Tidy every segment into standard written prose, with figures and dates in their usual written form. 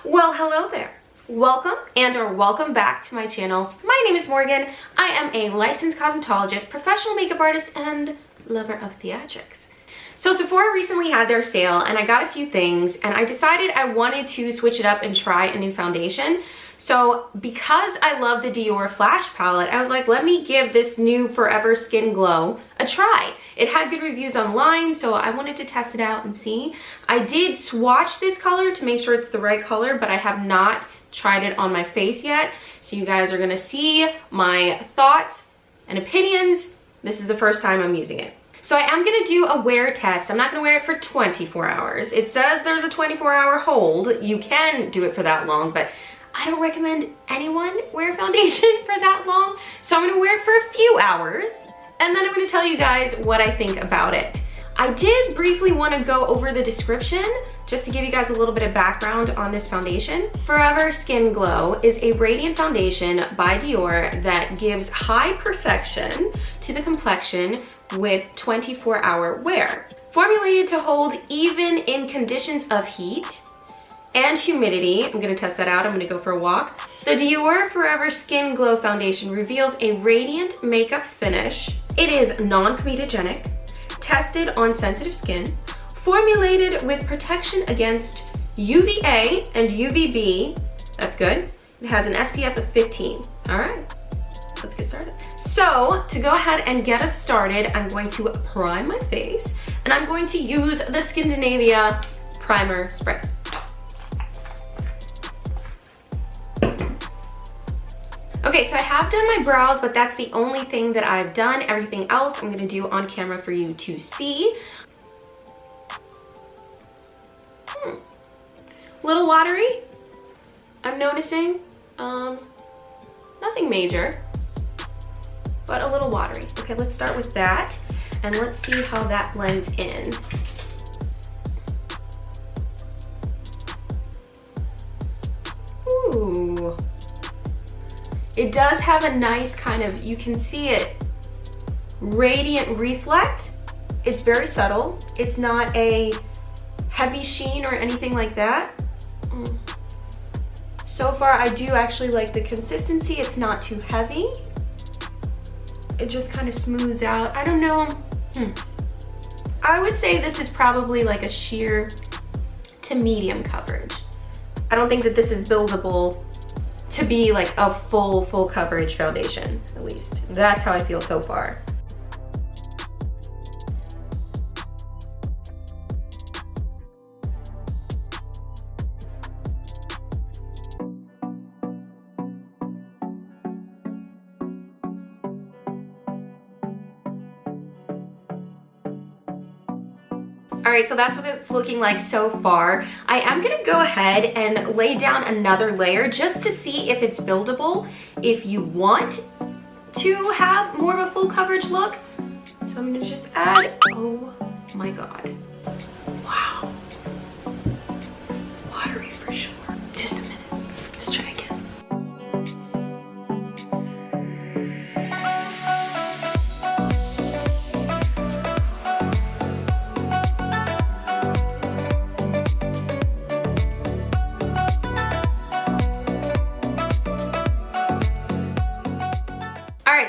Well, hello there. Welcome or welcome back to my channel. My name is Morgan. I am a licensed cosmetologist, professional makeup artist, and lover of theatrics. So Sephora recently had their sale and I got a few things and I decided I wanted to switch it up and try a new foundation. So because I love the Dior Flash palette, I was like, let me give this new Forever Skin Glow a try. It had good reviews online, so I wanted to test it out and see. I did swatch this color to make sure it's the right color, but I have not tried it on my face yet. So you guys are gonna see my thoughts and opinions. This is the first time I'm using it. So I am gonna do a wear test. I'm not gonna wear it for 24 hours. It says there's a 24-hour hold. You can do it for that long, but I don't recommend anyone wear foundation for that long. So I'm gonna wear it for a few hours and then I'm gonna tell you guys what I think about it. I did briefly wanna go over the description just to give you guys a little bit of background on this foundation. Forever Skin Glow is a radiant foundation by Dior that gives high perfection to the complexion with 24-hour wear. Formulated to hold even in conditions of heat and humidity. I'm gonna test that out. I'm gonna go for a walk. The Dior Forever Skin Glow Foundation reveals a radiant makeup finish. It is non-comedogenic, tested on sensitive skin, formulated with protection against UVA and UVB. That's good. It has an SPF of 15. All right, let's get started. So to go ahead and get us started, I'm going to prime my face and I'm going to use the Scandinavia primer spray. Okay, so I have done my brows, but that's the only thing that I've done. Everything else I'm gonna do on camera for you to see. Little watery, I'm noticing. Nothing major, but a little watery. Okay, let's start with that and let's see how that blends in. Ooh. It does have a nice kind of, you can see it, radiant reflect. It's very subtle. It's not a heavy sheen or anything like that. So far, I do actually like the consistency. It's not too heavy. It just kind of smooths out. I don't know. I would say this is probably like a sheer to medium coverage. I don't think that this is buildable to be like a full coverage foundation, at least. That's how I feel so far. All right, so that's what it's looking like so far. I am gonna go ahead and lay down another layer just to see if it's buildable, if you want to have more of a full coverage look. So I'm gonna just add, oh my God. Wow. Watery for sure. Just a minute, let's try again.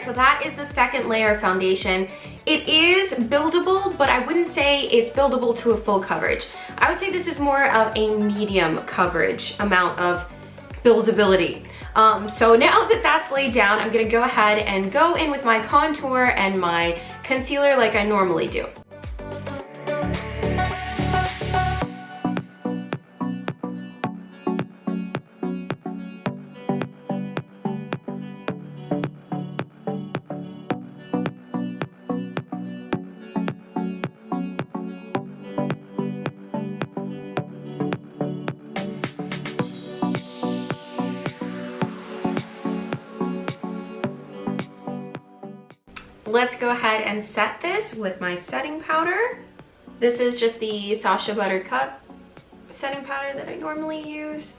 So that is the second layer of foundation. It is buildable, but I wouldn't say it's buildable to a full coverage. I would say this is more of a medium coverage amount of buildability. So now that that's laid down, I'm gonna go ahead and go in with my contour and my concealer like I normally do. Let's go ahead and set this with my setting powder. This is just the Sacha Buttercup setting powder that I normally use.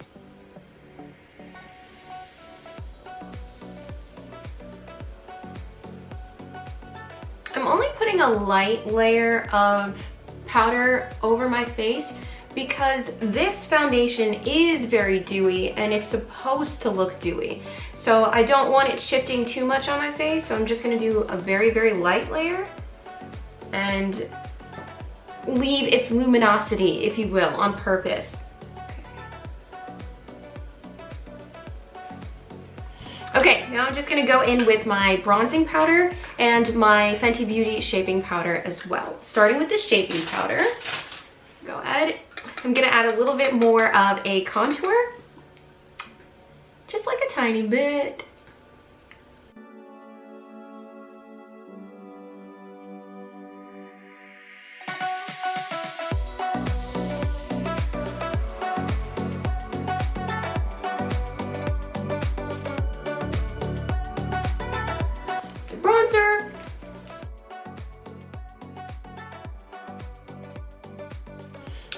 I'm only putting a light layer of powder over my face because this foundation is very dewy and it's supposed to look dewy. So I don't want it shifting too much on my face, so I'm just gonna do a very, very light layer and leave its luminosity, if you will, on purpose. Okay, now I'm just gonna go in with my bronzing powder and my Fenty Beauty shaping powder as well. Starting with the shaping powder, go ahead. I'm gonna add a little bit more of a contour, just like a tiny bit. Bronzer.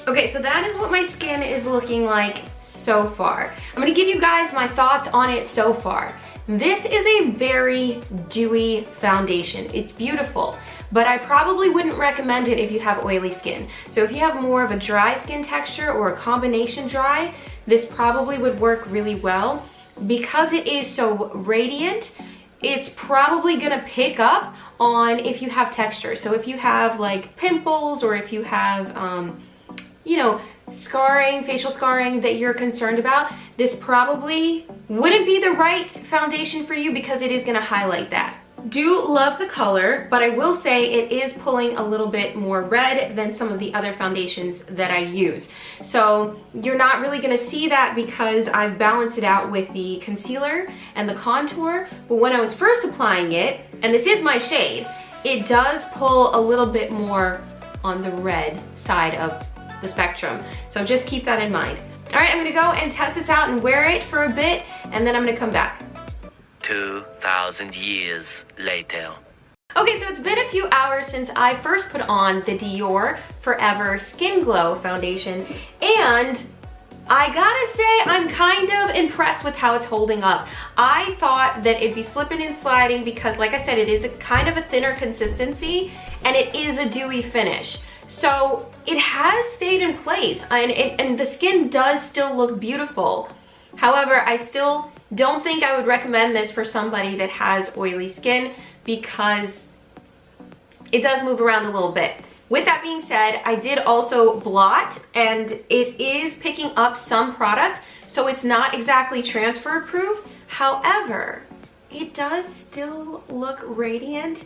Okay, so that is what my skin is looking like so far. I'm gonna give you guys my thoughts on it so far. This is a very dewy foundation. It's beautiful, but I probably wouldn't recommend it if you have oily skin. So if you have more of a dry skin texture or a combination dry, this probably would work really well. Because it is so radiant, it's probably gonna pick up on if you have texture. So if you have like pimples or if you have, you know, scarring, facial scarring that you're concerned about, this probably wouldn't be the right foundation for you because it is gonna highlight that. Do love the color, but I will say it is pulling a little bit more red than some of the other foundations that I use. So you're not really gonna see that because I've balanced it out with the concealer and the contour, but when I was first applying it, and this is my shade, it does pull a little bit more on the red side of the spectrum. So just keep that in mind. All right, I'm gonna go and test this out and wear it for a bit, and then I'm gonna come back. 2,000 years later. Okay, so it's been a few hours since I first put on the Dior Forever Skin Glow foundation, and I gotta say I'm kind of impressed with how it's holding up. I thought that it'd be slipping and sliding because, like I said, it is a kind of a thinner consistency and it is a dewy finish. So it has stayed in place and the skin does still look beautiful. However, I still don't think I would recommend this for somebody that has oily skin because it does move around a little bit. With that being said, I did also blot and it is picking up some product, so it's not exactly transfer proof. However, it does still look radiant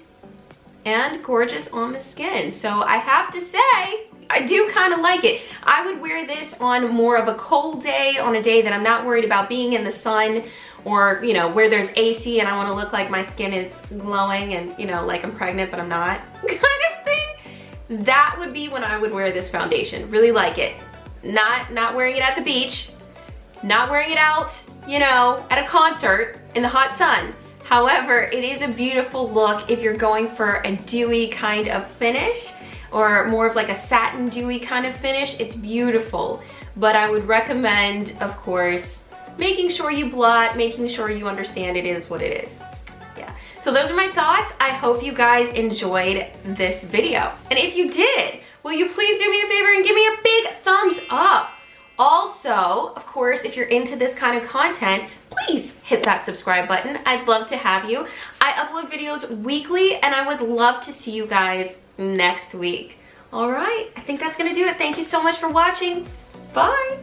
and gorgeous on the skin. So I have to say, I do kind of like it. I would wear this on more of a cold day, on a day that I'm not worried about being in the sun, or, you know, where there's AC and I want to look like my skin is glowing and, you know, like I'm pregnant but I'm not kind of thing. That would be when I would wear this foundation. Really like it. Not wearing it at the beach, not wearing it out, you know, at a concert in the hot sun. However, it is a beautiful look if you're going for a dewy kind of finish or more of like a satin dewy kind of finish. It's beautiful, but I would recommend, of course, making sure you blot, making sure you understand it is what it is. Yeah, so those are my thoughts. I hope you guys enjoyed this video. And if you did, will you please do me a favor and give me a big thumbs up? Also, of course, if you're into this kind of content, please hit that subscribe button. I'd love to have you. I upload videos weekly and I would love to see you guys next week. All right, I think that's gonna do it. Thank you so much for watching. Bye.